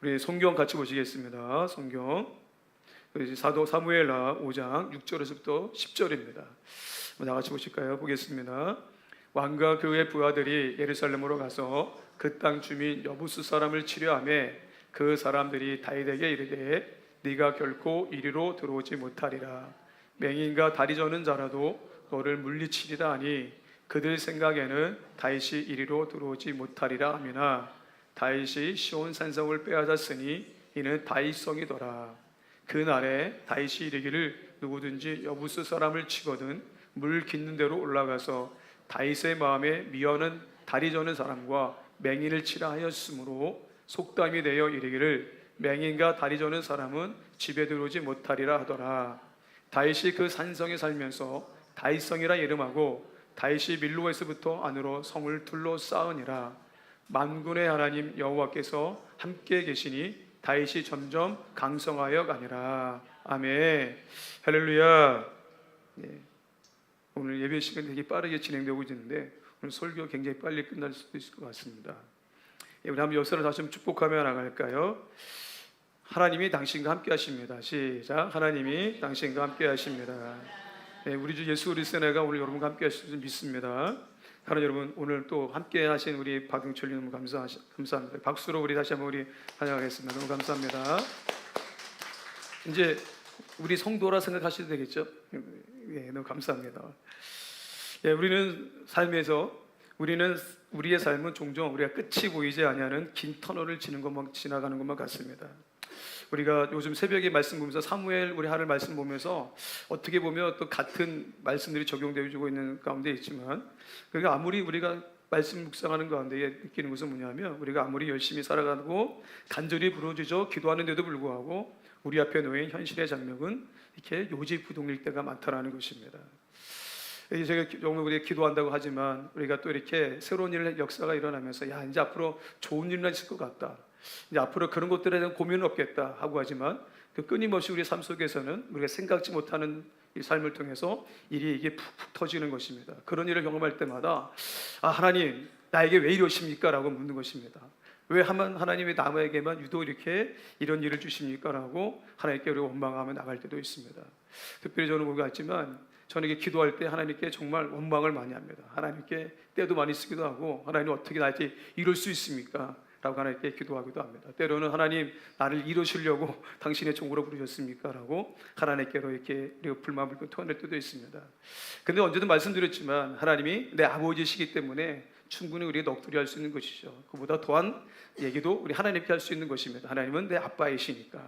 우리 성경 같이 보시겠습니다. 성경 사도 사무엘하 5장 6절에서부터 10절입니다. 다 같이 보실까요? 보겠습니다. 왕과 그의 부하들이 예루살렘으로 가서 그 땅 주민 여부스 사람을 치려하며 그 사람들이 다윗에게 이르되 네가 결코 이리로 들어오지 못하리라. 맹인과 다리 저는 자라도 너를 물리치리라 하니 그들 생각에는 다윗이 이리로 들어오지 못하리라 하미나 다윗이 시온 산성을 빼앗았으니 이는 다윗성이더라. 그날에 다윗이 이르기를 누구든지 여부스 사람을 치거든 물 깃는 데로 올라가서 다윗의 마음에 미워하는 다리 저는 사람과 맹인을 치라 하였으므로 속담이 되어 이르기를 맹인과 다리 저는 사람은 집에 들어오지 못하리라 하더라. 다윗이 그 산성에 살면서 다윗성이라 이름하고 다윗이 밀로에서부터 안으로 성을 둘러싸으니라. 만군의 하나님 여호와께서 함께 계시니 다윗이 점점 강성하여 가니라. 아멘. 할렐루야. 오늘 예배 시간이 되게 빠르게 진행되고 있는데 오늘 설교 굉장히 빨리 끝날 수도 있을 것 같습니다. 우리 한번 역사를 다시 좀 축복하며 나갈까요? 하나님이 당신과 함께 하십니다. 시작. 하나님이 당신과 함께 하십니다. 우리 주 예수 그리스도가 오늘 여러분과 함께 하실 줄 믿습니다. 하나님 여러분, 오늘 또 함께 하신 우리 박영철님 너무 감사합니다. 박수로 우리 다시 한번 우리 환영하겠습니다. 너무 감사합니다. 이제 우리 성도라 생각하셔도 되겠죠? 너무 감사합니다. 우리는 삶에서 우리의 삶은 종종 우리가 끝이 보이지 아니하는 긴 터널을 지나가는 것만 같습니다. 우리가 요즘 새벽에 말씀 보면서 사무엘 우리 하늘 말씀 보면서 어떻게 보면 또 같은 말씀들이 적용되어지고 있는 가운데 있지만, 그러니까 아무리 우리가 말씀 묵상하는 가운데 느끼는 것은 뭐냐면, 우리가 아무리 열심히 살아가고 간절히 부르짖어 기도하는데도 불구하고 우리 앞에 놓인 현실의 장면은 이렇게 요지부동일 때가 많다라는 것입니다. 제가 정말 우리가 기도한다고 하지만 우리가 또 이렇게 새로운 일 역사가 일어나면서 이제 앞으로 좋은 일이 있을 것 같다, 이제 앞으로 그런 것들에 대한 고민은 없겠다 하고 하지만, 그 끊임없이 우리의 삶 속에서는 우리가 생각지 못하는 이 삶을 통해서 이게 푹푹 터지는 것입니다. 그런 일을 경험할 때마다 하나님 나에게 왜 이러십니까? 라고 묻는 것입니다. 왜 하나님이 남에게만 유독 이렇게 이런 일을 주십니까? 라고 하나님께 우리가 원망하며 나갈 때도 있습니다. 특별히 저는 뭔가 같지만 저는 이게 기도할 때 하나님께 정말 원망을 많이 합니다. 하나님께 때도 많이 쓰기도 하고, 하나님 어떻게 나한테 이럴 수 있습니까? 라고 하나님께 기도하기도 합니다. 때로는 하나님 나를 이루시려고 당신의 종으로 부르셨습니까? 라고 하나님께로 이렇게 불만을 토해낼 때도 있습니다. 근데 언제든 말씀드렸지만 하나님이 내 아버지시기 때문에 충분히 우리가 넋두리 할 수 있는 것이죠. 그보다 더한 얘기도 우리 하나님께 할 수 있는 것입니다. 하나님은 내 아빠이시니까.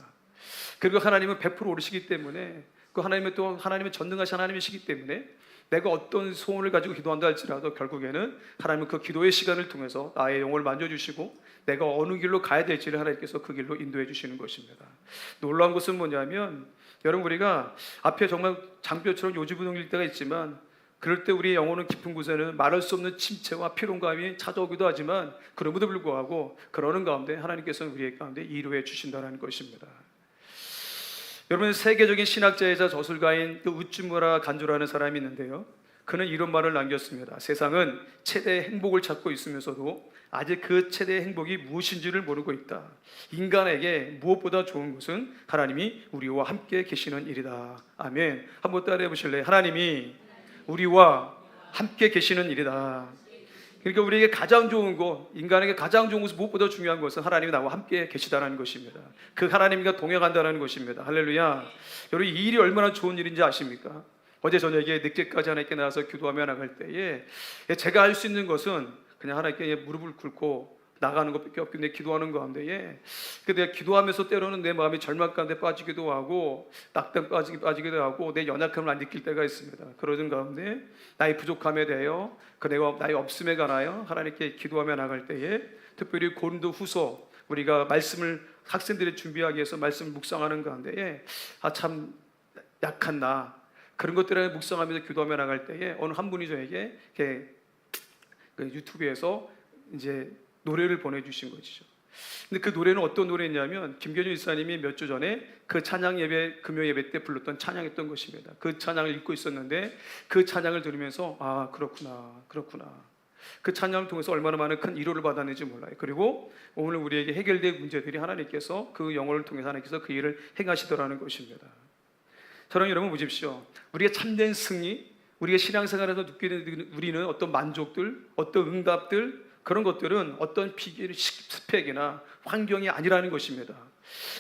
그리고 하나님은 100% 오르시기 때문에, 그 하나님은 또 하나님은 전능하신 하나님이시기 때문에 내가 어떤 소원을 가지고 기도한다 할지라도 결국에는 하나님은 그 기도의 시간을 통해서 나의 영혼을 만져주시고 내가 어느 길로 가야 될지를 하나님께서 그 길로 인도해 주시는 것입니다. 놀라운 것은 뭐냐면, 여러분 우리가 앞에 정말 장벽처럼 요지부동일 때가 있지만 그럴 때 우리의 영혼은 깊은 곳에는 말할 수 없는 침체와 피곤감이 찾아오기도 하지만, 그럼에도 불구하고 그러는 가운데 하나님께서는 우리의 가운데 이루해 주신다는 것입니다. 여러분, 세계적인 신학자이자 저술가인 우츠무라 간조라는 사람이 있는데요, 그는 이런 말을 남겼습니다. 세상은 최대의 행복을 찾고 있으면서도 아직 그 최대의 행복이 무엇인지를 모르고 있다. 인간에게 무엇보다 좋은 것은 하나님이 우리와 함께 계시는 일이다. 아멘. 한번 따라해 보실래요? 하나님이 우리와 함께 계시는 일이다. 그러니까 우리에게 가장 좋은 것, 인간에게 가장 좋은 것은 무엇보다 중요한 것은 하나님이 나와 함께 계시다는 것입니다. 그 하나님과 동행한다는 것입니다. 할렐루야. 여러분, 이 일이 얼마나 좋은 일인지 아십니까? 어제 저녁에 늦게까지 하나님께 나와서 기도하며 나갈 때에 제가 할 수 있는 것은 그냥 하나님께 무릎을 꿇고 나가는 것밖에 없는데, 기도하는 가운데에 내가 기도하면서 때로는 내 마음이 절망 가운데 빠지기도 하고 낙담 빠지기도 하고 내 연약함을 안 느낄 때가 있습니다. 그러던 가운데 나의 부족함에 대하여, 내가 나의 없음에 관하여 하나님께 기도하며 나갈 때에, 특별히 고린도후서 우리가 말씀을 학생들이 준비하기 위해서 말씀을 묵상하는 가운데에 참 약한 나, 그런 것들을 묵상하면서 기도하며 나갈 때에 어느 한 분이 저에게 유튜브에서 이제 노래를 보내주신 것이죠. 근데 그 노래는 어떤 노래냐면, 김경준 이사님이 몇 주 전에 그 찬양 예배, 금요 예배 때 불렀던 찬양이었던 것입니다. 그 찬양을 읽고 있었는데 그 찬양을 들으면서 그렇구나. 그 찬양을 통해서 얼마나 많은 큰 위로를 받았는지 몰라요. 그리고 오늘 우리에게 해결될 문제들이 하나님께서 그 영혼을 통해서 하나님께서 그 일을 행하시더라는 것입니다. 저는 여러분 보십시오. 우리가 참된 승리, 우리가 신앙생활에서 느끼는 우리는 어떤 만족들, 어떤 응답들, 그런 것들은 어떤 스펙이나 환경이 아니라는 것입니다.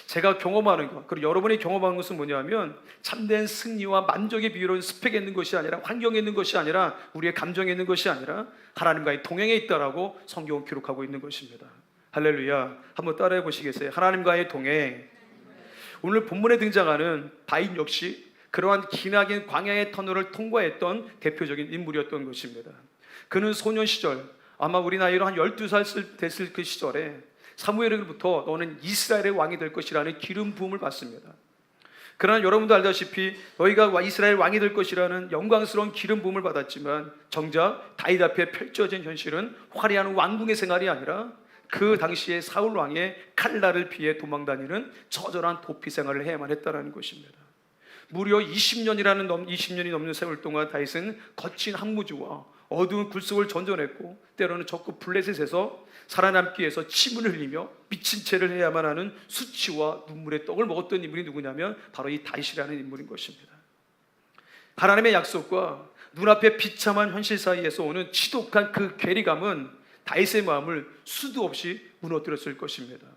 제가 경험하는 것, 그리고 여러분이 경험하는 것은 뭐냐면 참된 승리와 만족의 비율은 스펙에 있는 것이 아니라 환경에 있는 것이 아니라 우리의 감정에 있는 것이 아니라 하나님과의 동행에 있다라고 성경은 기록하고 있는 것입니다. 할렐루야. 한번 따라해 보시겠어요? 하나님과의 동행. 오늘 본문에 등장하는 바인 역시 그러한 기나긴 광야의 터널을 통과했던 대표적인 인물이었던 것입니다. 그는 소년 시절, 아마 우리 나이로 한 12살 됐을 그 시절에 사무엘에게부터 너는 이스라엘의 왕이 될 것이라는 기름 부음을 받습니다. 그러나 여러분도 알다시피 너희가 이스라엘 왕이 될 것이라는 영광스러운 기름 부음을 받았지만 정작 다윗 앞에 펼쳐진 현실은 화려한 왕궁의 생활이 아니라 그 당시에 사울 왕의 칼날을 피해 도망다니는 처절한 도피 생활을 해야만 했다는 것입니다. 무려 20년이 넘는 세월 동안 다윗은 거친 항무지와 어두운 굴속을 전전했고 때로는 적국 블레셋에서 살아남기 위해서 침을 흘리며 미친 채를 해야만 하는 수치와 눈물의 떡을 먹었던 인물이 누구냐면 바로 이 다윗이라는 인물인 것입니다. 하나님의 약속과 눈앞에 비참한 현실 사이에서 오는 지독한 그 괴리감은 다윗의 마음을 수도 없이 무너뜨렸을 것입니다.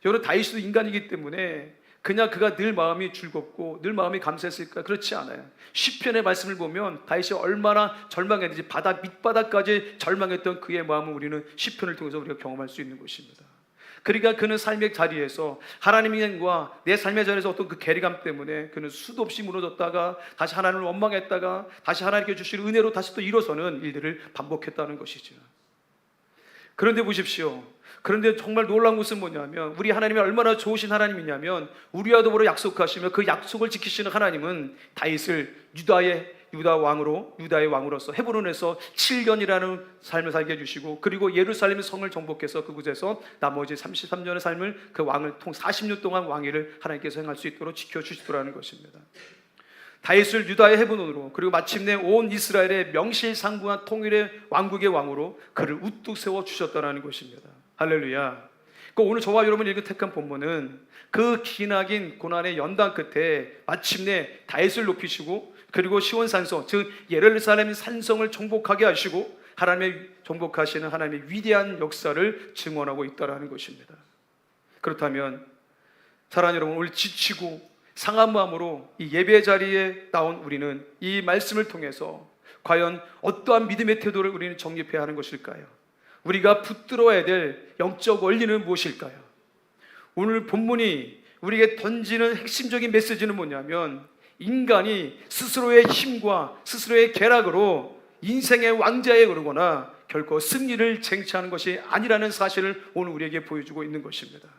여러분, 다윗도 인간이기 때문에 그냥 그가 늘 마음이 즐겁고 늘 마음이 감사했을까? 그렇지 않아요. 시편의 말씀을 보면 다윗이 얼마나 절망했는지 밑바닥까지 절망했던 그의 마음을 우리는 시편을 통해서 우리가 경험할 수 있는 것입니다. 그러니까 그는 삶의 자리에서 하나님과 내 삶의 자리에서 어떤 그 괴리감 때문에 그는 수도 없이 무너졌다가 다시 하나님을 원망했다가 다시 하나님께 주실 은혜로 다시 또 일어서는 일들을 반복했다는 것이죠. 그런데 보십시오. 그런데 정말 놀라운 것은 뭐냐면 우리 하나님이 얼마나 좋으신 하나님이냐면 우리와 더불어 약속하시며 그 약속을 지키시는 하나님은 다윗을 유다의 왕으로서 헤브론에서 7년이라는 삶을 살게 해주시고 그리고 예루살렘의 성을 정복해서 그곳에서 나머지 33년의 삶을 그 왕을 통 40년 동안 왕위를 하나님께서 행할 수 있도록 지켜주시더라는 것입니다. 다윗을 유다의 헤브론으로 그리고 마침내 온 이스라엘의 명실상부한 통일의 왕국의 왕으로 그를 우뚝 세워주셨다는 것입니다. 할렐루야. 오늘 저와 여러분이 읽은 택한 본문은 그 기나긴 고난의 연단 끝에 마침내 다윗을 높이시고 그리고 시온 산성 즉 예루살렘 산성을 정복하게 하시고 하나님의 정복하시는 하나님의 위대한 역사를 증언하고 있다는 것입니다. 그렇다면 사랑하는 여러분, 오늘 지치고 상한 마음으로 이 예배 자리에 나온 우리는 이 말씀을 통해서 과연 어떠한 믿음의 태도를 우리는 정립해야 하는 것일까요? 우리가 붙들어야 될 영적 원리는 무엇일까요? 오늘 본문이 우리에게 던지는 핵심적인 메시지는 뭐냐면 인간이 스스로의 힘과 스스로의 계략으로 인생의 왕자에 오르거나 결코 승리를 쟁취하는 것이 아니라는 사실을 오늘 우리에게 보여주고 있는 것입니다.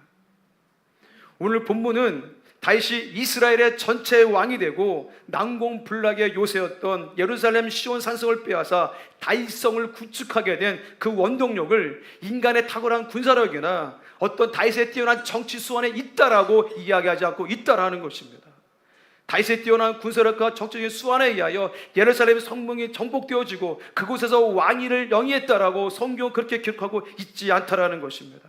오늘 본문은 다윗이 이스라엘의 전체 왕이 되고 난공불락의 요새였던 예루살렘 시온 산성을 빼앗아 다윗성을 구축하게 된 그 원동력을 인간의 탁월한 군사력이나 어떤 다윗의 뛰어난 정치 수완에 있다라고 이야기하지 않고 있다라는 것입니다. 다윗의 뛰어난 군사력과 정치적인 수완에 의하여 예루살렘의 성문이 정복되어지고 그곳에서 왕위를 영위했다라고 성경은 그렇게 기록하고 있지 않다라는 것입니다.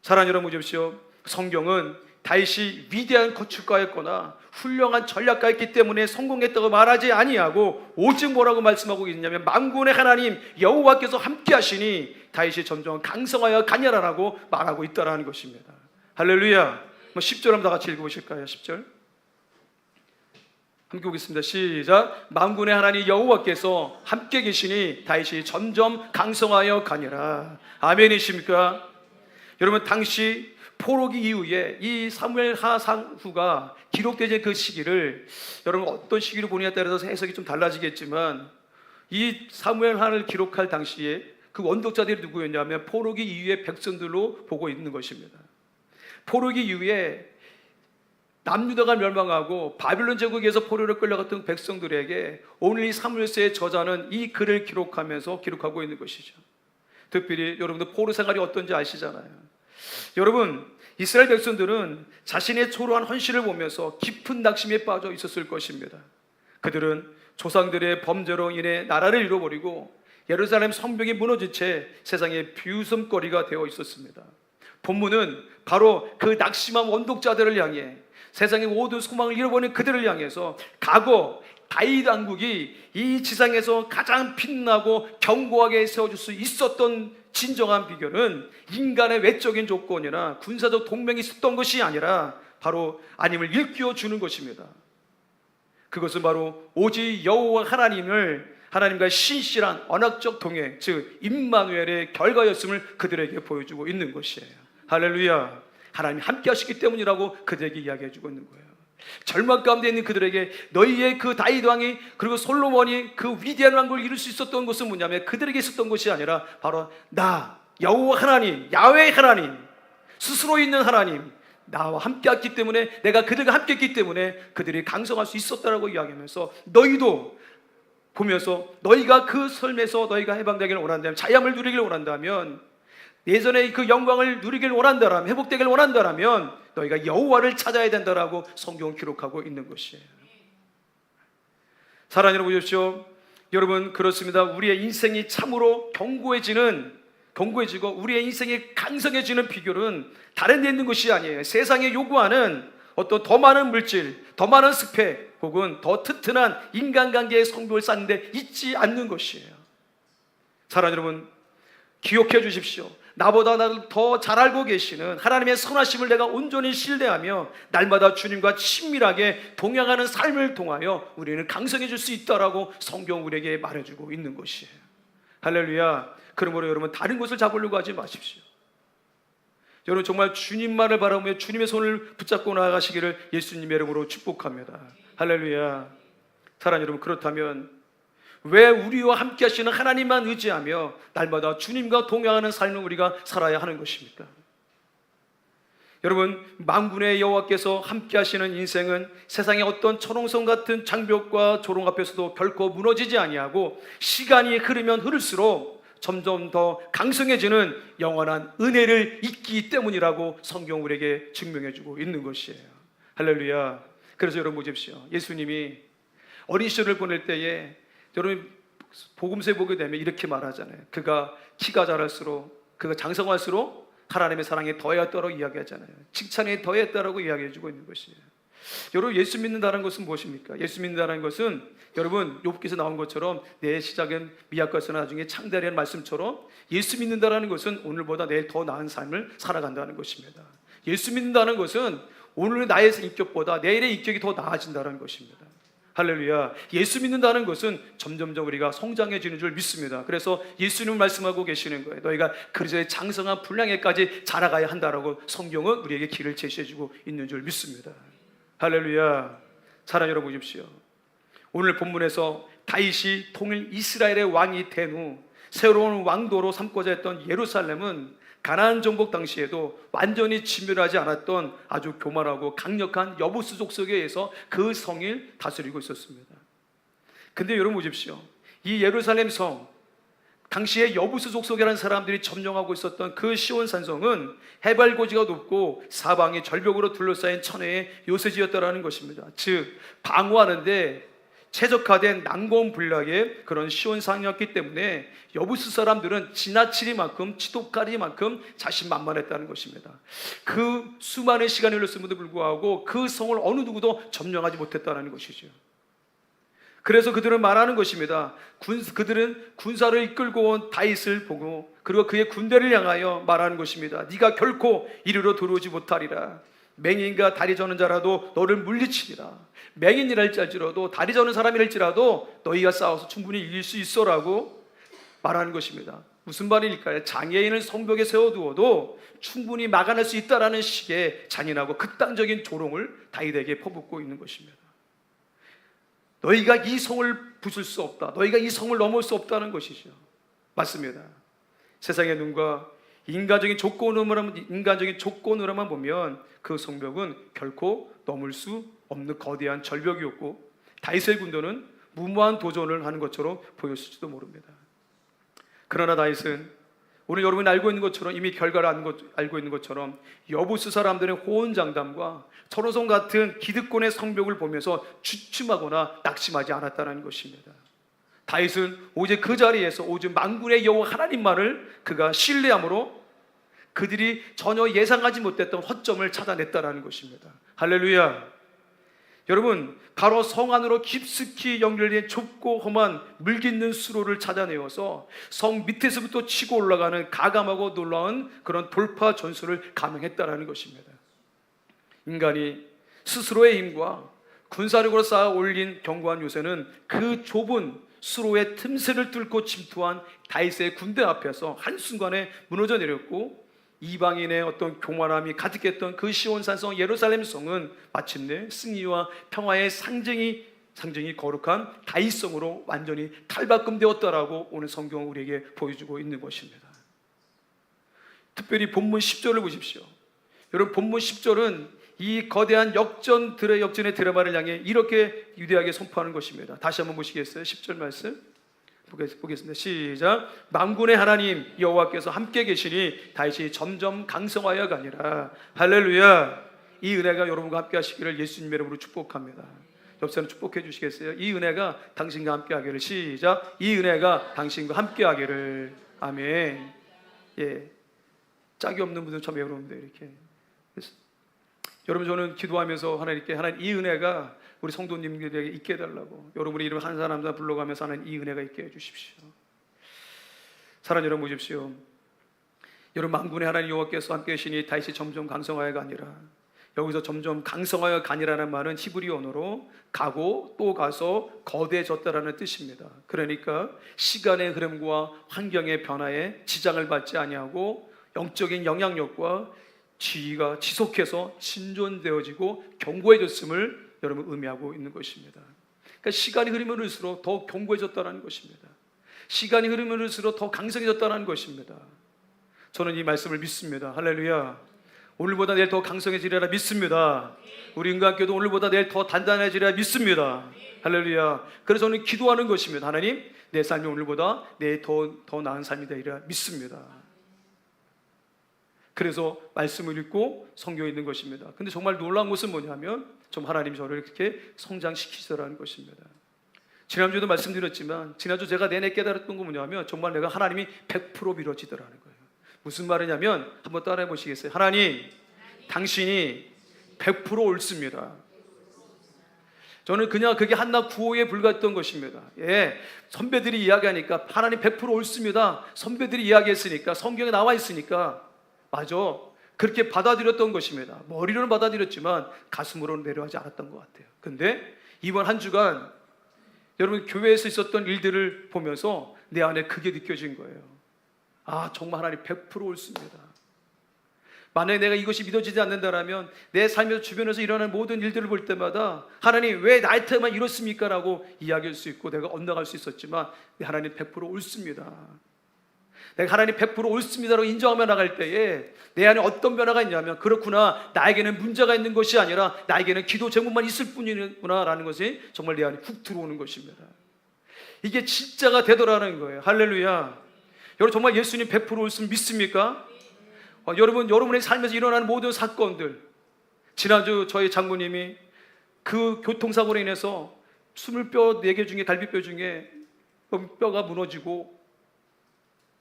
사랑하는 여러분 보십시오. 성경은 다윗이 위대한 건축가였거나 훌륭한 전략가였기 때문에 성공했다고 말하지 아니하고 오직 뭐라고 말씀하고 있냐면 만군의 하나님 여호와께서 함께 하시니 다윗이 점점 강성하여 가냐라고 말하고 있다라는 것입니다. 할렐루야. 10절 한번 다 같이 읽어보실까요? 10절 함께 보겠습니다. 시작. 만군의 하나님 여호와께서 함께 계시니 다윗이 점점 강성하여 가니라. 아멘이십니까? 여러분, 당시 포로기 이후에 이 사무엘 하상후가 기록되는 그 시기를 여러분 어떤 시기로 보느냐에 따라서 해석이 좀 달라지겠지만 이 사무엘 하를 기록할 당시에 그 원독자들이 누구였냐면 포로기 이후의 백성들로 보고 있는 것입니다. 포로기 이후에 남유다가 멸망하고 바빌론 제국에서 포로로 끌려갔던 백성들에게 오늘 이 사무엘서의 저자는 이 글을 기록하고 있는 것이죠. 특별히 여러분들 포로 생활이 어떤지 아시잖아요. 여러분, 이스라엘 백성들은 자신의 초라한 헌신을 보면서 깊은 낙심에 빠져 있었을 것입니다. 그들은 조상들의 범죄로 인해 나라를 잃어버리고 예루살렘 성벽이 무너진 채 세상의 비웃음거리가 되어 있었습니다. 본문은 바로 그 낙심한 원독자들을 향해, 세상의 모든 소망을 잃어버린 그들을 향해서 과거 다윗 왕국이 이 지상에서 가장 빛나고 견고하게 세워줄 수 있었던 진정한 비결은 인간의 외적인 조건이나 군사적 동맹이 있었던 것이 아니라 바로 하나님을 일깨워 주는 것입니다. 그것은 바로 오직 여호와 하나님과의 신실한 언약적 동행, 즉 임마누엘의 결과였음을 그들에게 보여주고 있는 것이에요. 할렐루야. 하나님이 함께 하시기 때문이라고 그들에게 이야기해 주고 있는 거예요. 절망 가운데 있는 그들에게 너희의 그 다윗 왕이, 그리고 솔로몬이 그 위대한 왕국을 이룰 수 있었던 것은 뭐냐면 그들에게 있었던 것이 아니라 바로 나 여호와 하나님, 야훼 하나님, 스스로 있는 하나님, 나와 함께 했기 때문에, 내가 그들과 함께 했기 때문에 그들이 강성할 수 있었다라고 이야기하면서, 너희도 보면서 너희가 그 삶에서 너희가 해방되기를 원한다면, 자유함을 누리기를 원한다면, 예전의 그 영광을 누리기를 원한다면, 회복되기를 원한다면 너희가 여호와를 찾아야 된다라고 성경은 기록하고 있는 것이에요. 사랑하는 여러분 보십시오. 여러분, 그렇습니다. 우리의 인생이 참으로 견고해지고 우리의 인생이 강성해지는 비결은 다른 데 있는 것이 아니에요. 세상에 요구하는 어떤 더 많은 물질, 더 많은 스펙, 혹은 더 튼튼한 인간관계의 성벽을 쌓는 데 있지 않는 것이에요. 사랑하는 여러분, 기억해 주십시오. 나보다 나를 더 잘 알고 계시는 하나님의 선하심을 내가 온전히 신뢰하며 날마다 주님과 친밀하게 동행하는 삶을 통하여 우리는 강성해질 수 있다라고 성경 우리에게 말해주고 있는 것이에요. 할렐루야. 그러므로 여러분, 다른 것을 잡으려고 하지 마십시오. 여러분, 정말 주님만을 바라보며 주님의 손을 붙잡고 나아가시기를 예수님의 이름으로 축복합니다. 할렐루야. 사랑하는 여러분, 그렇다면 왜 우리와 함께 하시는 하나님만 의지하며 날마다 주님과 동행하는 삶을 우리가 살아야 하는 것입니까? 여러분, 만군의 여호와께서 함께 하시는 인생은 세상의 어떤 천홍성 같은 장벽과 조롱 앞에서도 결코 무너지지 아니하고, 시간이 흐르면 흐를수록 점점 더 강성해지는 영원한 은혜를 있기 때문이라고 성경 우리에게 증명해주고 있는 것이에요. 할렐루야. 그래서 여러분 보십시오. 예수님이 어린 시절을 보낼 때에 여러분 복음서에 보게 되면 이렇게 말하잖아요. 그가 키가 자랄수록, 그가 장성할수록 하나님의 사랑에 더했다라고 이야기하잖아요. 칭찬에 더했다라고 이야기해주고 있는 것이에요. 여러분, 예수 믿는다는 것은 무엇입니까? 예수 믿는다는 것은 여러분 욥기에서 나온 것처럼 내 시작은 미약과서 나중에 창대라는 말씀처럼, 예수 믿는다는 것은 오늘보다 내일 더 나은 삶을 살아간다는 것입니다. 예수 믿는다는 것은 오늘 나의 인격보다 내일의 인격이 더 나아진다는 것입니다. 할렐루야. 예수 믿는다는 것은 점점점 우리가 성장해지는 줄 믿습니다. 그래서 예수님은 말씀하고 계시는 거예요. 너희가 그리스도의 장성한 분량에까지 자라가야 한다라고 성경은 우리에게 길을 제시해주고 있는 줄 믿습니다. 할렐루야. 사랑하는 여러분 보십시오. 오늘 본문에서 다윗이 통일 이스라엘의 왕이 된 후 새로운 왕도로 삼고자 했던 예루살렘은 가나안 정복 당시에도 완전히 진멸하지 않았던 아주 교만하고 강력한 여부스 족속에 의해서 그 성을 다스리고 있었습니다. 근데 여러분 보십시오. 이 예루살렘 성, 당시에 여부스 족속이라는 사람들이 점령하고 있었던 그 시온 산성은 해발고지가 높고 사방이 절벽으로 둘러싸인 천혜의 요새지였다라는 것입니다. 즉 방어하는데 최적화된 난공불락의 그런 시온산이었기 때문에 여부스 사람들은 지나치리만큼 지독하리만큼 자신만만했다는 것입니다. 그 수많은 시간이 흘렀음에도 불구하고 그 성을 어느 누구도 점령하지 못했다는 것이죠. 그래서 그들은 말하는 것입니다. 그들은 군사를 이끌고 온 다윗을 보고, 그리고 그의 군대를 향하여 말하는 것입니다. 네가 결코 이리로 들어오지 못하리라. 맹인과 다리 저는 자라도 너를 물리치리라. 맹인이랄지라도 다리 저는 사람이랄지라도 너희가 싸워서 충분히 이길 수 있어라고 말하는 것입니다. 무슨 말일까요? 장애인을 성벽에 세워두어도 충분히 막아낼 수 있다라는 식의 잔인하고 극단적인 조롱을 다윗에게 퍼붓고 있는 것입니다. 너희가 이 성을 부술 수 없다, 너희가 이 성을 넘을 수 없다는 것이죠. 맞습니다. 세상의 눈과 인간적인 조건으로만 보면 그 성벽은 결코 넘을 수 없는 거대한 절벽이었고, 다윗의 군대는 무모한 도전을 하는 것처럼 보였을지도 모릅니다. 그러나 다윗은 오늘 여러분이 알고 있는 것처럼, 이미 결과를 알고 있는 것처럼 여부스 사람들의 호언장담과 철호성 같은 기득권의 성벽을 보면서 주춤하거나 낙심하지 않았다는 것입니다. 다윗은 오직 그 자리에서 오직 만군의 여호와 하나님만을 그가 신뢰함으로 그들이 전혀 예상하지 못했던 허점을 찾아냈다라는 것입니다. 할렐루야. 여러분, 바로 성 안으로 깊숙이 연결된 좁고 험한 물깃는 수로를 찾아내어서 성 밑에서부터 치고 올라가는 가감하고 놀라운 그런 돌파 전술을 감행했다라는 것입니다. 인간이 스스로의 힘과 군사력으로 쌓아 올린 견고한 요새는 그 좁은 수로의 틈새를 뚫고 침투한 다윗의 군대 앞에서 한순간에 무너져 내렸고, 이방인의 어떤 교만함이 가득했던 그 시온산성 예루살렘 성은 마침내 승리와 평화의 상징이 거룩한 다윗성으로 완전히 탈바꿈되었다라고 오늘 성경은 우리에게 보여주고 있는 것입니다. 특별히 본문 10절을 보십시오. 여러분, 본문 10절은 이 거대한 역전의 드라마를 향해 이렇게 위대하게 선포하는 것입니다. 다시 한번 보시겠어요? 10절 말씀 보겠습니다. 시작. 만군의 하나님 여호와께서 함께 계시니 다윗이 점점 강성하여 가니라. 할렐루야. 이 은혜가 여러분과 함께 하시기를 예수님 이름으로 축복합니다. 옆사람 축복해 주시겠어요? 이 은혜가 당신과 함께 하기를. 시작. 이 은혜가 당신과 함께 하기를. 아멘. 예, 짝이 없는 분들 참 외로운데 이렇게. 여러분, 저는 기도하면서 하나님께, 하나님 이 은혜가 우리 성도님들에게 있게 해달라고, 여러분의 이름 한 사람 한 사람 불러가면서 하나님 이 은혜가 있게 해주십시오. 사랑하는 여러분 보십시오. 여러분, 만군의 하나님 여호와께서 함께 계시니 다윗이 점점 강성하여가 아니라, 여기서 점점 강성하여 가니라는 말은 히브리 언어로 가고 또 가서 거대해졌다라는 뜻입니다. 그러니까 시간의 흐름과 환경의 변화에 지장을 받지 아니하고 영적인 영향력과 지위가 지속해서 신존되어지고 견고해졌음을 여러분 의미하고 있는 것입니다. 그러니까 시간이 흐르면 흐를수록 더 견고해졌다는 것입니다. 시간이 흐르면 흐를수록 더 강성해졌다는 것입니다. 저는 이 말씀을 믿습니다. 할렐루야. 오늘보다 내일 더 강성해지리라 믿습니다. 우리 인간교도 오늘보다 내일 더 단단해지리라 믿습니다. 할렐루야. 그래서 저는 기도하는 것입니다. 하나님, 내 삶이 오늘보다 내일 더 나은 삶이 되리라 믿습니다. 그래서 말씀을 읽고 성경에 있는 것입니다. 근데 정말 놀라운 것은 뭐냐면, 좀 하나님이 저를 이렇게 성장시키시더라는 것입니다. 지난주에도 말씀드렸지만, 지난주 제가 내내 깨달았던 건 뭐냐면, 정말 내가 하나님이 100% 믿어지더라는 거예요. 무슨 말이냐면, 한번 따라해 보시겠어요? 하나님, 당신이 100% 옳습니다. 저는 그냥 그게 한낱 구호에 불과했던 것입니다. 예, 선배들이 이야기하니까 하나님 100% 옳습니다. 선배들이 이야기했으니까, 성경에 나와 있으니까 맞아, 그렇게 받아들였던 것입니다. 머리로는 받아들였지만 가슴으로는 내려가지 않았던 것 같아요. 근데 이번 한 주간 여러분 교회에서 있었던 일들을 보면서 내 안에 그게 느껴진 거예요. 아, 정말 하나님 100% 옳습니다. 만약에 내가 이것이 믿어지지 않는다면 내 삶에서 주변에서 일어나는 모든 일들을 볼 때마다 하나님 왜 나한테만 이렇습니까? 라고 이야기할 수 있고 내가 엇나갈 수 있었지만, 하나님 100% 옳습니다. 내가 하나님 100% 옳습니다라고 인정하며 나갈 때에 내 안에 어떤 변화가 있냐면, 그렇구나, 나에게는 문제가 있는 것이 아니라 나에게는 기도 제목만 있을 뿐이구나 라는 것이 정말 내 안에 훅 들어오는 것입니다. 이게 진짜가 되더라는 거예요. 할렐루야. 여러분, 정말 예수님 100% 옳음 믿습니까? 여러분의 삶에서 일어나는 모든 사건들, 지난주 저희 장모님이 그 교통사고로 인해서 수물뼈 4개 중에, 갈비뼈 중에 뼈가 무너지고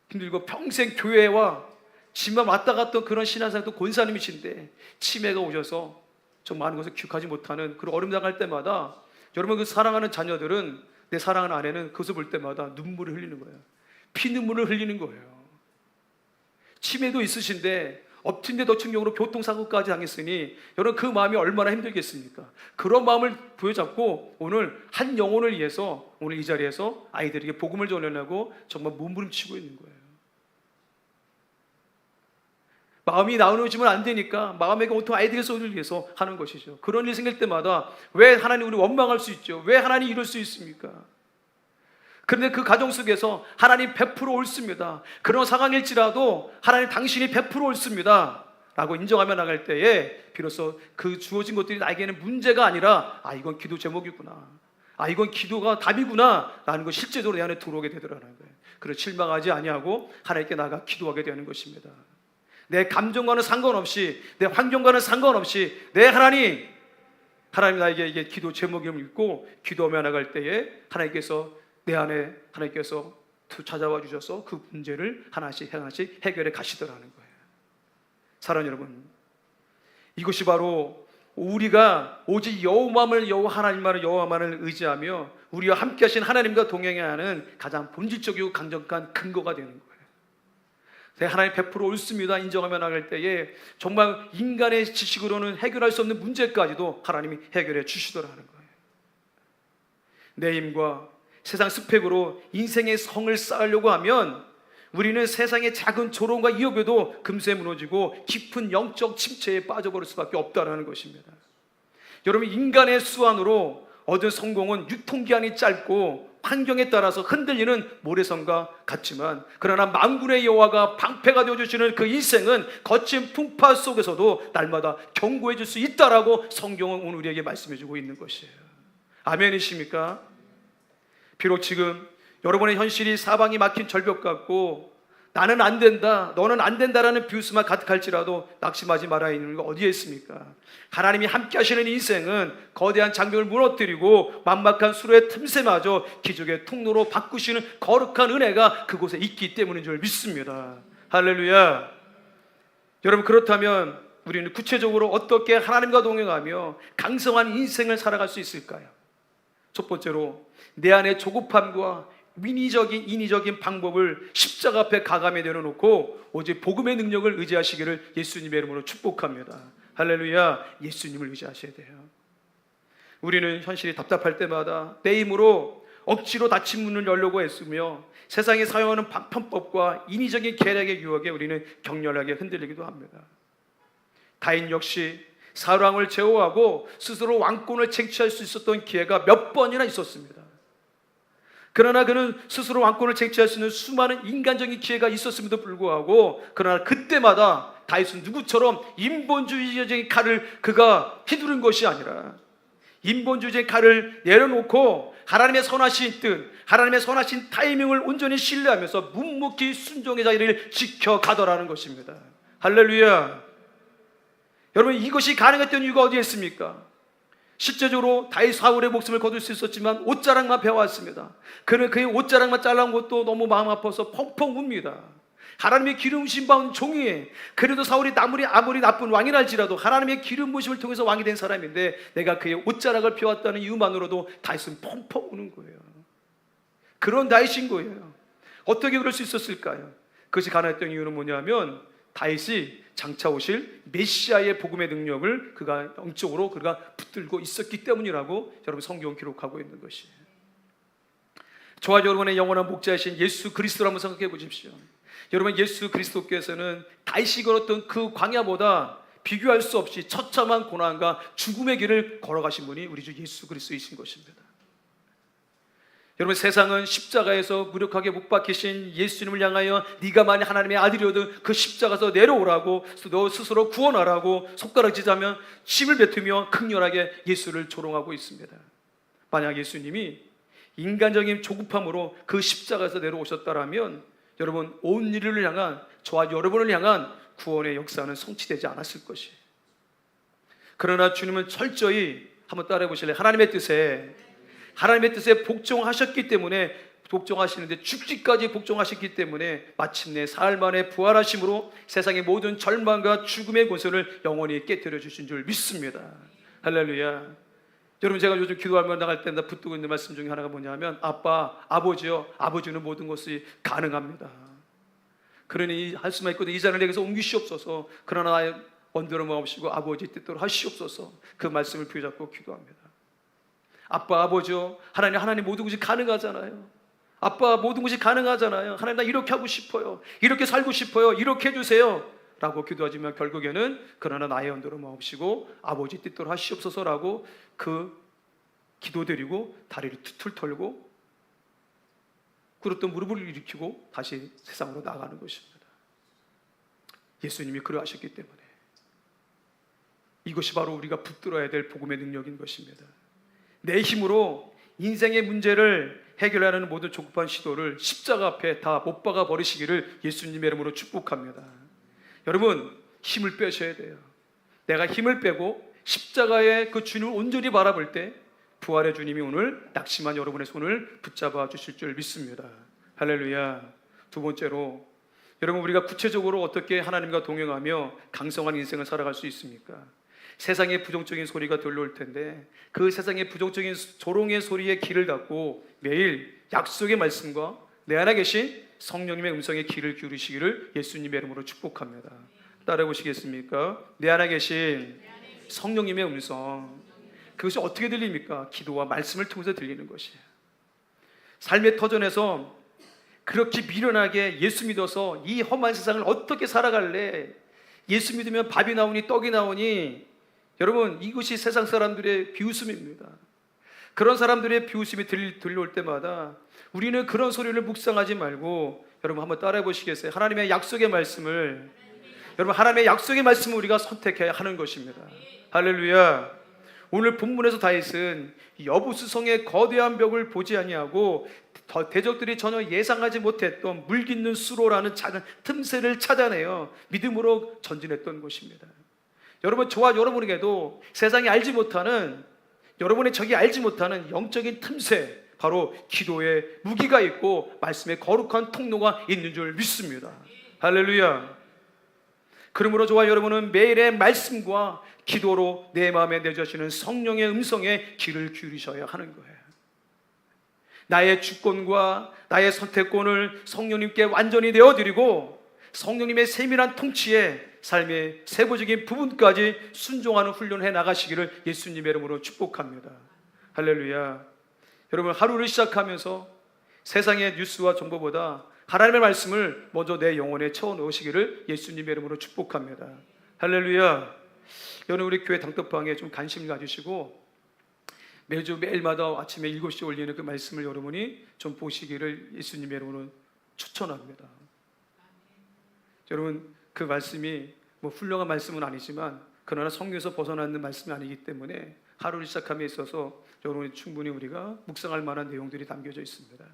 힘들고 평생 교회와 집만 왔다 갔던 그런 신앙생활도 권사님이신데 치매가 오셔서 좀 많은 것을 기억하지 못하는 그런 어림당할 때마다, 여러분 그 사랑하는 자녀들은, 내 사랑하는 아내는 그것을 볼 때마다 눈물을 흘리는 거예요. 피눈물을 흘리는 거예요. 치매도 있으신데 엎친 데 덮친 경우로 교통사고까지 당했으니 여러분 그 마음이 얼마나 힘들겠습니까? 그런 마음을 부여잡고 오늘 한 영혼을 위해서 오늘 이 자리에서 아이들에게 복음을 전하려고 정말 몸부림치고 있는 거예요. 마음이 나누어지면 안 되니까 마음에게 온통 아이들의 소리를 위해서 하는 것이죠. 그런 일 생길 때마다 왜 하나님 우리 원망할 수 있죠? 왜 하나님 이럴 수 있습니까? 그런데 그 가정 속에서 하나님 100% 옳습니다, 그런 상황일지라도 하나님 당신이 100% 옳습니다 라고 인정하며 나갈 때에 비로소 그 주어진 것들이 나에게는 문제가 아니라, 아, 이건 기도 제목이구나, 아, 이건 기도가 답이구나 라는 것 실제적으로 내 안에 들어오게 되더라는 거예요. 그래서 실망하지 아니하고 하나님께 나가 기도하게 되는 것입니다. 내 감정과는 상관없이, 내 환경과는 상관없이 내 하나님 나에게 이게 기도 제목임을 믿고 기도하며 나갈 때에 하나님께서 내 안에 하나님께서 찾아와 주셔서 그 문제를 하나씩 해결해 가시더라는 거예요. 사랑하는 여러분, 이것이 바로 우리가 오직 여호와만을 의지하며 우리와 함께 하신 하나님과 동행해야 하는 가장 본질적이고 강력한 근거가 되는 거예요. 하나님 100% 옳습니다 인정하며 나갈 때에 정말 인간의 지식으로는 해결할 수 없는 문제까지도 하나님이 해결해 주시더라는 거예요. 내 힘과 세상 스펙으로 인생의 성을 쌓으려고 하면 우리는 세상의 작은 조롱과 위협에도 금세 무너지고 깊은 영적 침체에 빠져버릴 수밖에 없다는 것입니다. 여러분, 인간의 수완으로 얻은 성공은 유통기한이 짧고 환경에 따라서 흔들리는 모래성과 같지만, 그러나 만군의 여호와가 방패가 되어주시는 그 인생은 거친 풍파 속에서도 날마다 견고해 줄 수 있다라고 성경은 오늘 우리에게 말씀해 주고 있는 것이에요. 아멘이십니까? 비록 지금 여러분의 현실이 사방이 막힌 절벽 같고 나는 안 된다, 너는 안 된다라는 비웃음만 가득할지라도 낙심하지 말아야 있는 거 어디에 있습니까? 하나님이 함께 하시는 인생은 거대한 장벽을 무너뜨리고 만막한 수로의 틈새마저 기적의 통로로 바꾸시는 거룩한 은혜가 그곳에 있기 때문인 줄 믿습니다. 할렐루야. 여러분, 그렇다면 우리는 구체적으로 어떻게 하나님과 동행하며 강성한 인생을 살아갈 수 있을까요? 첫 번째로, 내 안의 조급함과 인위적인 방법을 십자가 앞에 가감에 내려놓고 오직 복음의 능력을 의지하시기를 예수님의 이름으로 축복합니다. 할렐루야. 예수님을 의지하셔야 돼요. 우리는 현실이 답답할 때마다 내 힘으로 억지로 닫힌 문을 열려고 애쓰며 세상에 사용하는 편법과 인위적인 계략의 유혹에 우리는 격렬하게 흔들리기도 합니다. 다인 역시 사랑을 제어하고 스스로 왕권을 쟁취할 수 있었던 기회가 몇 번이나 있었습니다. 그러나 그는 스스로 왕권을 쟁취할 수 있는 수많은 인간적인 기회가 있었음에도 불구하고, 그러나 그때마다 다윗은 누구처럼 인본주의적인 칼을 그가 휘두른 것이 아니라 인본주의적인 칼을 내려놓고 하나님의 선하신 뜻, 하나님의 선하신 타이밍을 온전히 신뢰하면서 묵묵히 순종의 자리를 지켜가더라는 것입니다. 할렐루야. 여러분, 이것이 가능했던 이유가 어디에 있습니까? 실제적으로 다윗 사울의 목숨을 거둘 수 있었지만 옷자락만 베어왔습니다. 그는 그의 옷자락만 잘라온 것도 너무 마음 아파서 펑펑 웁니다. 하나님의 기름 부심 받은 종이, 그래도 사울이 아무리 나쁜 왕이랄지라도 하나님의 기름 부심을 통해서 왕이 된 사람인데 내가 그의 옷자락을 베어왔다는 이유만으로도 다윗은 펑펑 우는 거예요. 그런 다윗인 거예요. 어떻게 그럴 수 있었을까요? 그것이 가능했던 이유는 뭐냐면 다윗이 장차 오실 메시아의 복음의 능력을 그가 영적으로 그가 붙들고 있었기 때문이라고 여러분 성경은 기록하고 있는 것이에요. 저와 여러분의 영원한 목자이신 예수 그리스도를 한번 생각해 보십시오. 여러분, 예수 그리스도께서는 다윗이 걸었던 그 광야보다 비교할 수 없이 처참한 고난과 죽음의 길을 걸어가신 분이 우리 주 예수 그리스도이신 것입니다. 여러분, 세상은 십자가에서 무력하게 못 박히신 예수님을 향하여 네가 만약 하나님의 아들이어도 그 십자가에서 내려오라고, 너 스스로 구원하라고 손가락질하며 침을 뱉으며 극렬하게 예수를 조롱하고 있습니다. 만약 예수님이 인간적인 조급함으로 그 십자가에서 내려오셨다라면 여러분, 온 인류를 향한, 저와 여러분을 향한 구원의 역사는 성취되지 않았을 것이에요. 그러나 주님은 철저히 한번 따라해 보실래요? 하나님의 뜻에 복종하셨기 때문에, 복종하시는데 죽기까지 복종하셨기 때문에 마침내 사흘 만에 부활하심으로 세상의 모든 절망과 죽음의 권세를 영원히 깨뜨려 주신 줄 믿습니다. 할렐루야. 여러분, 제가 요즘 기도하며 나갈 때 붙들고 있는 말씀 중에 하나가 뭐냐면 아버지요, 아버지는 모든 것이 가능합니다. 그러니 할 수만 있거든 이 자를 내게서 옮기시옵소서. 그러나 나의 원대로 마옵시고 아버지 뜻대로 하시옵소서. 그 말씀을 붙잡고 기도합니다. 아버지요, 하나님 모든 것이 가능하잖아요. 아빠, 모든 것이 가능하잖아요. 하나님, 나 이렇게 하고 싶어요, 이렇게 살고 싶어요, 이렇게 해주세요 라고 기도하지만 결국에는 그러나 나의 언도로 마옵시고 아버지 뜻대로 하시옵소서라고 그 기도드리고 다리를 툴툴 털고 꿇었던 무릎을 일으키고 다시 세상으로 나가는 것입니다. 예수님이 그러하셨기 때문에 이것이 바로 우리가 붙들어야 될 복음의 능력인 것입니다. 내 힘으로 인생의 문제를 해결하는 모든 조급한 시도를 십자가 앞에 다 못 박아 버리시기를 예수님의 이름으로 축복합니다. 여러분, 힘을 빼셔야 돼요. 내가 힘을 빼고 십자가의 그 주님을 온전히 바라볼 때 부활의 주님이 오늘 낙심한 여러분의 손을 붙잡아 주실 줄 믿습니다. 할렐루야. 두 번째로, 여러분, 우리가 구체적으로 어떻게 하나님과 동행하며 강성한 인생을 살아갈 수 있습니까? 세상의 부정적인 소리가 들려올 텐데 그 세상의 부정적인 조롱의 소리에 귀를 닫고 매일 약속의 말씀과 내 안에 계신 성령님의 음성에 귀를 기울이시기를 예수님의 이름으로 축복합니다. 따라해 보시겠습니까? 내 안에 계신 성령님의 음성, 그것이 어떻게 들립니까? 기도와 말씀을 통해서 들리는 것이에요. 삶의 터전에서 그렇게 미련하게 예수 믿어서 이 험한 세상을 어떻게 살아갈래? 예수 믿으면 밥이 나오니 떡이 나오니, 여러분, 이것이 세상 사람들의 비웃음입니다. 그런 사람들의 비웃음이 들려올 때마다 우리는 그런 소리를 묵상하지 말고, 여러분 한번 따라해 보시겠어요? 하나님의 약속의 말씀을, 여러분, 하나님의 약속의 말씀을 우리가 선택해야 하는 것입니다. 할렐루야. 오늘 본문에서 다윗은 여부수성의 거대한 벽을 보지 아니하고 대적들이 전혀 예상하지 못했던 물깃는 수로라는 작은 틈새를 찾아내어 믿음으로 전진했던 것입니다. 여러분, 저와 여러분에게도 세상이 알지 못하는, 여러분의 적이 알지 못하는 영적인 틈새, 바로 기도의 무기가 있고 말씀의 거룩한 통로가 있는 줄 믿습니다. 할렐루야. 그러므로 저와 여러분은 매일의 말씀과 기도로 내 마음에 내주시는 성령의 음성에 귀를 기울이셔야 하는 거예요. 나의 주권과 나의 선택권을 성령님께 완전히 내어드리고 성령님의 세밀한 통치에 삶의 세부적인 부분까지 순종하는 훈련을 해 나가시기를 예수님의 이름으로 축복합니다. 할렐루야. 여러분, 하루를 시작하면서 세상의 뉴스와 정보보다 하나님의 말씀을 먼저 내 영혼에 채워 넣으시기를 예수님의 이름으로 축복합니다. 할렐루야. 여러분, 우리 교회 단톡방에 좀 관심을 가지시고 매일마다 아침에 7시에 올리는 그 말씀을 여러분이 좀 보시기를 예수님의 이름으로 추천합니다. 여러분, 그 말씀이 뭐 훌륭한 말씀은 아니지만 그러나 성경에서 벗어나는 말씀이 아니기 때문에 하루를 시작함에 있어서 여러분이 충분히 우리가 묵상할 만한 내용들이 담겨져 있습니다.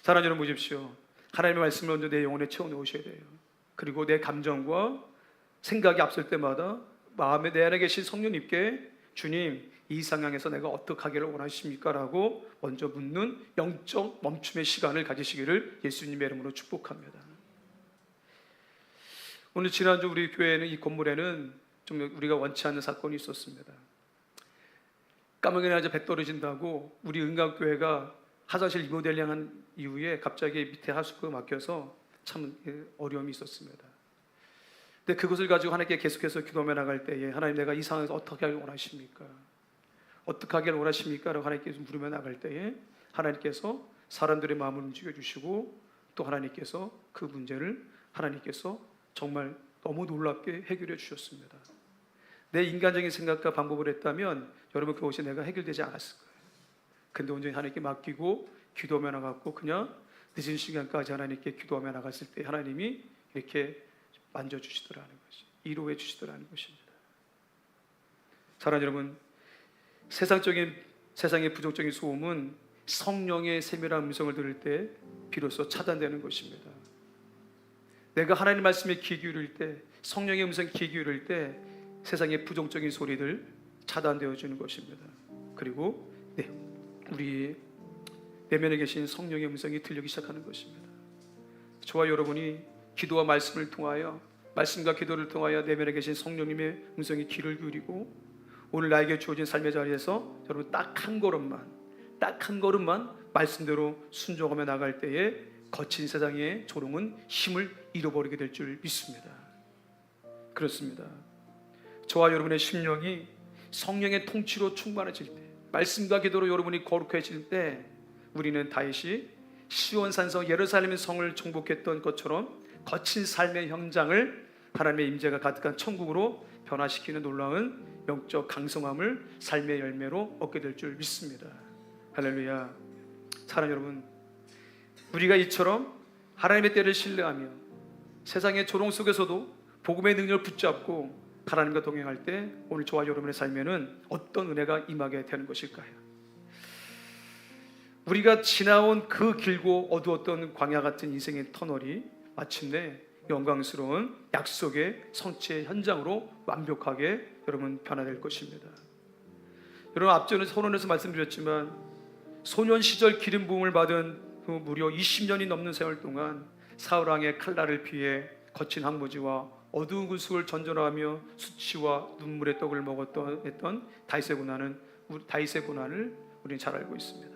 사랑하는 여러분, 보십시오. 하나님의 말씀을 먼저 내 영혼에 채워 넣으셔야 돼요. 그리고 내 감정과 생각이 앞설 때마다 마음에 내 안에 계신 성령님께 주님, 이 상황에서 내가 어떻게 하기를 원하십니까? 라고 먼저 묻는 영적 멈춤의 시간을 가지시기를 예수님의 이름으로 축복합니다. 오늘 지난주 우리 교회는, 이 건물에는 좀 우리가 원치 않는 사건이 있었습니다. 까마귀 낮에 배 떨어진다고 우리 은강교회가 화장실 리모델링한 이후에 갑자기 밑에 하수구가 막혀서 참 어려움이 있었습니다. 근데 그것을 가지고 하나님께 계속해서 기도하며 나갈 때에 하나님, 내가 이 상황에서 어떻게 하길 원하십니까? 어떻게 하길 원하십니까? 라고 하나님께 물으며 나갈 때에 하나님께서 사람들의 마음을 움직여주시고 또 하나님께서 그 문제를 하나님께서 정말 너무 놀랍게 해결해 주셨습니다. 내 인간적인 생각과 방법을 했다면 여러분, 그것이 내가 해결되지 않았을 거예요. 근데 온전히 하나님께 맡기고 기도하며 나갔고 그냥 늦은 시간까지 하나님께 기도하며 나갔을 때 하나님이 이렇게 만져주시더라는 것이, 위로해 주시더라는 것입니다. 사랑하는 여러분, 세상의 부정적인 소음은 성령의 세밀한 음성을 들을 때 비로소 차단되는 것입니다. 내가 하나님 말씀에 귀 기울일 때, 성령의 음성에 귀 기울일 때 세상의 부정적인 소리들 차단되어 주는 것입니다. 그리고 우리 내면에 계신 성령의 음성이 들리기 시작하는 것입니다. 저와 여러분이 기도와 말씀을 통하여, 말씀과 기도를 통하여 내면에 계신 성령님의 음성에 귀를 기울이고 오늘 나에게 주어진 삶의 자리에서 여러분 딱 한 걸음만 말씀대로 순종하며 나갈 때에 거친 세상의 조롱은 힘을 잃어버리게 될 줄 믿습니다. 그렇습니다. 저와 여러분의 심령이 성령의 통치로 충만해질 때, 말씀과 기도로 여러분이 거룩해질 때 우리는 다윗이 시온산성 예루살렘의 성을 정복했던 것처럼 거친 삶의 현장을 하나님의 임재가 가득한 천국으로 변화시키는 놀라운 영적 강성함을 삶의 열매로 얻게 될 줄 믿습니다. 할렐루야. 사랑하는 여러분, 우리가 이처럼 하나님의 때를 신뢰하며 세상의 조롱 속에서도 복음의 능력을 붙잡고 하나님과 동행할 때 오늘 저와 여러분의 삶에는 어떤 은혜가 임하게 되는 것일까요? 우리가 지나온 그 길고 어두웠던 광야 같은 인생의 터널이 마침내 영광스러운 약속의 성취의 현장으로 완벽하게 여러분 변화될 것입니다. 여러분, 앞전에 선언에서 말씀드렸지만 소년 시절 기름 부음을 받은 그 무려 20년이 넘는 세월 동안 사울 왕의 칼날을 피해 거친 황무지와 어두운 그 숲을 전전하며 수치와 눈물의 떡을 먹었던 했던 다윗의 고난을 우리는 잘 알고 있습니다.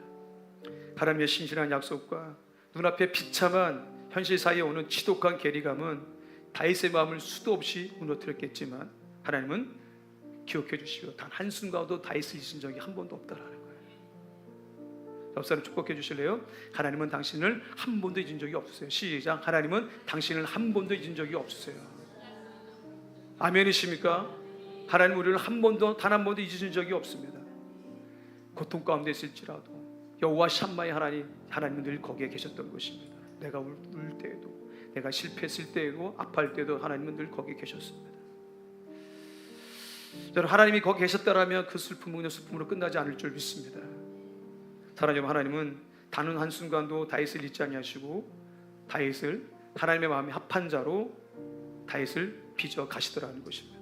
하나님의 신실한 약속과 눈앞에 비참한 현실 사이에 오는 지독한 괴리감은 다윗의 마음을 수도 없이 무너뜨렸겠지만 하나님은 기억해 주시고 단 한순간도 다윗을 잊은 적이 한 번도 없다라는 거예요. 옆 사람 축복해 주실래요? 하나님은 당신을 한 번도 잊은 적이 없으세요. 시작. 하나님은 당신을 한 번도 잊은 적이 없으세요. 아멘이십니까? 하나님 우리를 단 한 번도 잊으신 적이 없습니다. 고통 가운데 있을지라도 여호와 샴마의 하나님은 늘 거기에 계셨던 것입니다. 내가 울 때에도, 내가 실패했을 때에도, 아파할 때도 하나님은 늘 거기에 계셨습니다. 저는 하나님이 거기 계셨다라면 그 슬픔은 그냥 슬픔으로 끝나지 않을 줄 믿습니다. 사랑하는 하나님은 단 한순간도 다윗을 잊지 아니하시고 다윗을 하나님의 마음에 합한 자로 다윗을 빚어 가시더라는 것입니다.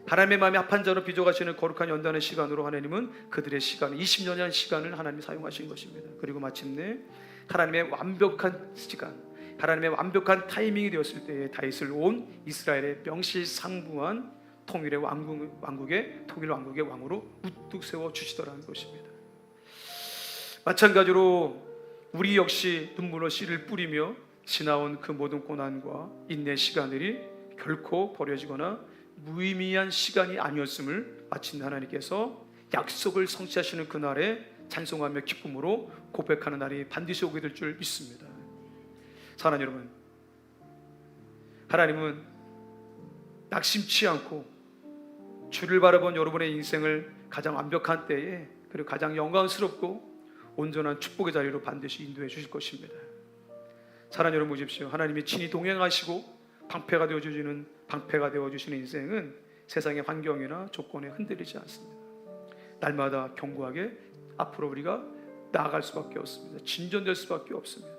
하나님의 마음에 합한 자로 빚어 가시는 거룩한 연단의 시간으로 하나님은 그들의 시간, 20년이라는 시간을 하나님이 사용하신 것입니다. 그리고 마침내 하나님의 완벽한 시간, 하나님의 완벽한 타이밍이 되었을 때에 다윗을 온 이스라엘의 명실상부한 통일 왕국의 왕으로 우뚝 세워 주시더라는 것입니다. 마찬가지로 우리 역시 눈물로 씨를 뿌리며 지나온 그 모든 고난과 인내 시간들이 결코 버려지거나 무의미한 시간이 아니었음을 마침내 하나님께서 약속을 성취하시는 그날에 찬송하며 기쁨으로 고백하는 날이 반드시 오게 될 줄 믿습니다. 사랑하는 여러분, 하나님은 낙심치 않고 주를 바라본 여러분의 인생을 가장 완벽한 때에 그리고 가장 영광스럽고 온전한 축복의 자리로 반드시 인도해 주실 것입니다. 사랑하는 여러분 보십시오. 하나님이 친히 동행하시고 방패가 되어주시는 인생은 세상의 환경이나 조건에 흔들리지 않습니다. 날마다 견고하게 앞으로 우리가 나아갈 수밖에 없습니다. 진전될 수밖에 없습니다.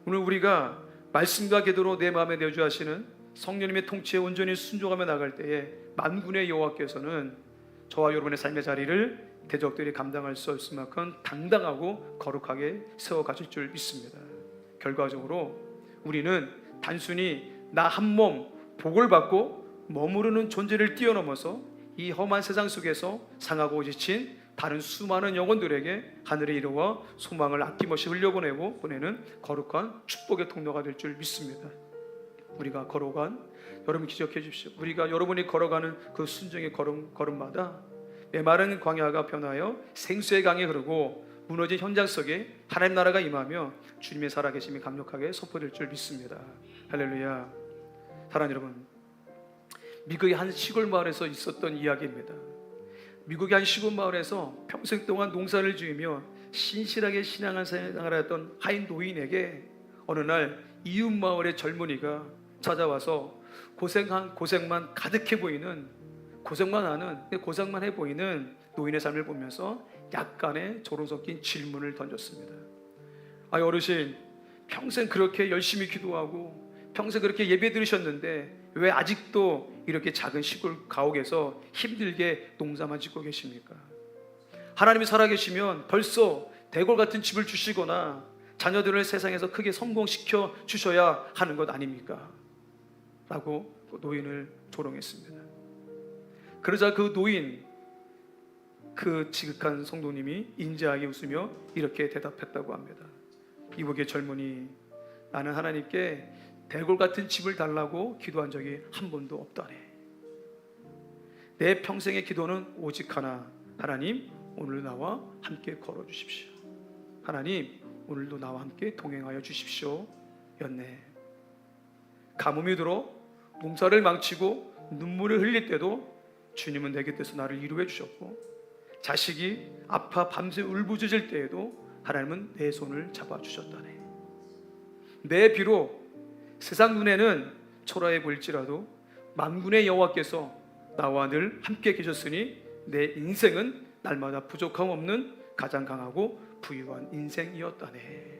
오늘 우리가 말씀과 기도로 내 마음에 내주하시는 성령님의 통치에 온전히 순종하며 나갈 때에 만군의 여호와께서는 저와 여러분의 삶의 자리를 대적들이 감당할 수 없을 만큼 당당하고 거룩하게 세워가실 줄 믿습니다. 결과적으로 우리는 단순히 나 한 몸 복을 받고 머무르는 존재를 뛰어넘어서 이 험한 세상 속에서 상하고 지친 다른 수많은 영혼들에게 하늘의 이름과 소망을 아낌없이 보내는 거룩한 축복의 통로가 될 줄 믿습니다. 우리가 걸어간, 여러분 기억해 주십시오. 우리가 여러분이 걸어가는 그 순종의 걸음마다 메마른 광야가 변하여 생수의 강이 흐르고 무너진 현장 속에 하나님 나라가 임하며 주님의 살아계심이 강력하게 선포될 줄 믿습니다. 할렐루야. 사랑하는 여러분, 미국의 한 시골 마을에서 있었던 이야기입니다. 미국의 한 시골 마을에서 평생 동안 농사를 지으며 신실하게 신앙생활을 했던 하인 노인에게 어느 날 이웃 마을의 젊은이가 찾아와서 고생만 가득해 보이는, 고생만 해 보이는 노인의 삶을 보면서 약간의 조롱 섞인 질문을 던졌습니다. 어르신, 평생 그렇게 열심히 기도하고 평생 그렇게 예배 드리셨는데 왜 아직도 이렇게 작은 시골 가옥에서 힘들게 농사만 짓고 계십니까? 하나님이 살아계시면 벌써 대궐 같은 집을 주시거나 자녀들을 세상에서 크게 성공시켜 주셔야 하는 것 아닙니까? 라고 노인을 조롱했습니다. 그러자 그 노인, 그 지극한 성도님이 인자하게 웃으며 이렇게 대답했다고 합니다. 이복의 젊은이, 나는 하나님께 대궐 같은 집을 달라고 기도한 적이 한 번도 없다네. 내 평생의 기도는 오직 하나, 하나님 오늘 나와 함께 걸어주십시오. 하나님 오늘도 나와 함께 동행하여 주십시오 였네. 가뭄이 들어 농사를 망치고 눈물을 흘릴 때도 주님은 내 곁에서 나를 위로해 주셨고, 자식이 아파 밤새 울부짖을 때에도 하나님은 내 손을 잡아주셨다네. 내 비록 세상 눈에는 초라해 보일지라도 만군의 여호와께서 나와 늘 함께 계셨으니 내 인생은 날마다 부족함 없는 가장 강하고 부유한 인생이었다네.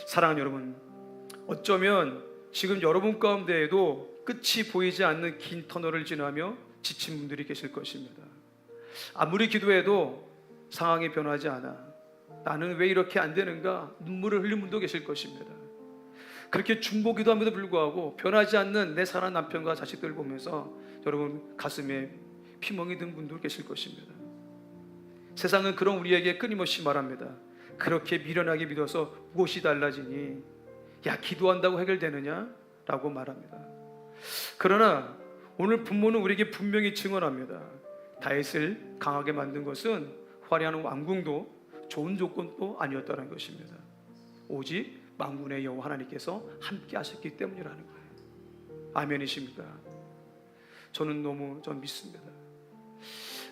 사랑하는 여러분, 어쩌면 지금 여러분 가운데에도 끝이 보이지 않는 긴 터널을 지나며 지친 분들이 계실 것입니다. 아무리 기도해도 상황이 변하지 않아. 나는 왜 이렇게 안 되는가? 눈물을 흘린 분도 계실 것입니다. 그렇게 중보기도함에도 불구하고 변하지 않는 내 사랑하는 남편과 자식들을 보면서 여러분 가슴에 피멍이 든 분도 계실 것입니다. 세상은 그런 우리에게 끊임없이 말합니다. 그렇게 미련하게 믿어서 무엇이 달라지니? 야, 기도한다고 해결되느냐? 라고 말합니다. 그러나 오늘 본문은 우리에게 분명히 증언합니다. 다윗을 강하게 만든 것은 화려한 왕궁도 좋은 조건도 아니었다는 것입니다. 오직 만군의 여호와 하나님께서 함께 하셨기 때문이라는 거예요. 아멘이십니까? 저는 너무 믿습니다.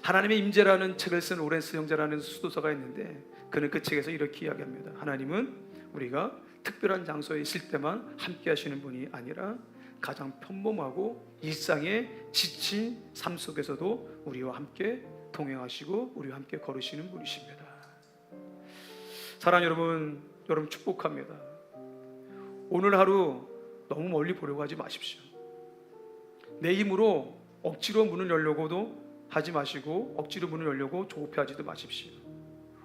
하나님의 임재라는 책을 쓴 오렌스 형제라는 수도사가 있는데 그는 그 책에서 이렇게 이야기합니다. 하나님은 우리가 특별한 장소에 있을 때만 함께 하시는 분이 아니라 가장 평범하고 일상에 지친 삶 속에서도 우리와 함께 동행하시고 우리와 함께 걸으시는 분이십니다. 사랑하는 여러분 축복합니다. 오늘 하루 너무 멀리 보려고 하지 마십시오. 내 힘으로 억지로 문을 열려고도 하지 마시고 억지로 문을 열려고 조급해하지도 마십시오.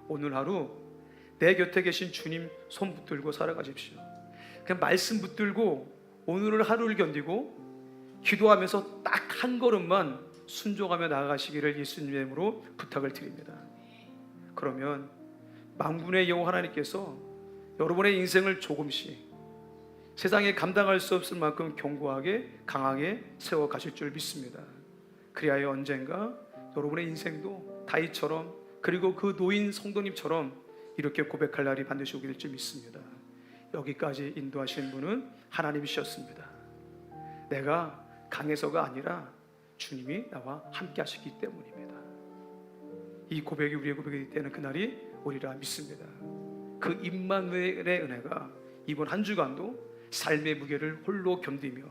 오늘 하루 내 곁에 계신 주님 손 붙들고 살아가십시오. 그냥 말씀 붙들고 오늘 하루를 견디고 기도하면서 딱 한 걸음만 순종하며 나아가시기를 예수님의 이름으로 부탁을 드립니다. 그러면 만군의 여호와 하나님께서 여러분의 인생을 조금씩 세상에 감당할 수 없을 만큼 견고하게 강하게 세워가실 줄 믿습니다. 그리하여 언젠가 여러분의 인생도 다윗처럼 그리고 그 노인 성도님처럼 이렇게 고백할 날이 반드시 오게 될 줄 믿습니다. 여기까지 인도하신 분은 하나님이셨습니다. 내가 강해서가 아니라 주님이 나와 함께 하셨기 때문입니다. 이 고백이 우리의 고백이 되는 그날이 오리라 믿습니다. 그 임마누엘의 은혜가 이번 한 주간도 삶의 무게를 홀로 견디며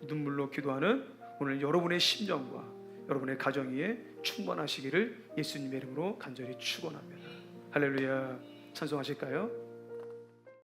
눈물로 기도하는 오늘 여러분의 심정과 여러분의 가정 위에 충만하시기를 예수님의 이름으로 간절히 축원합니다. 할렐루야. 찬송하실까요?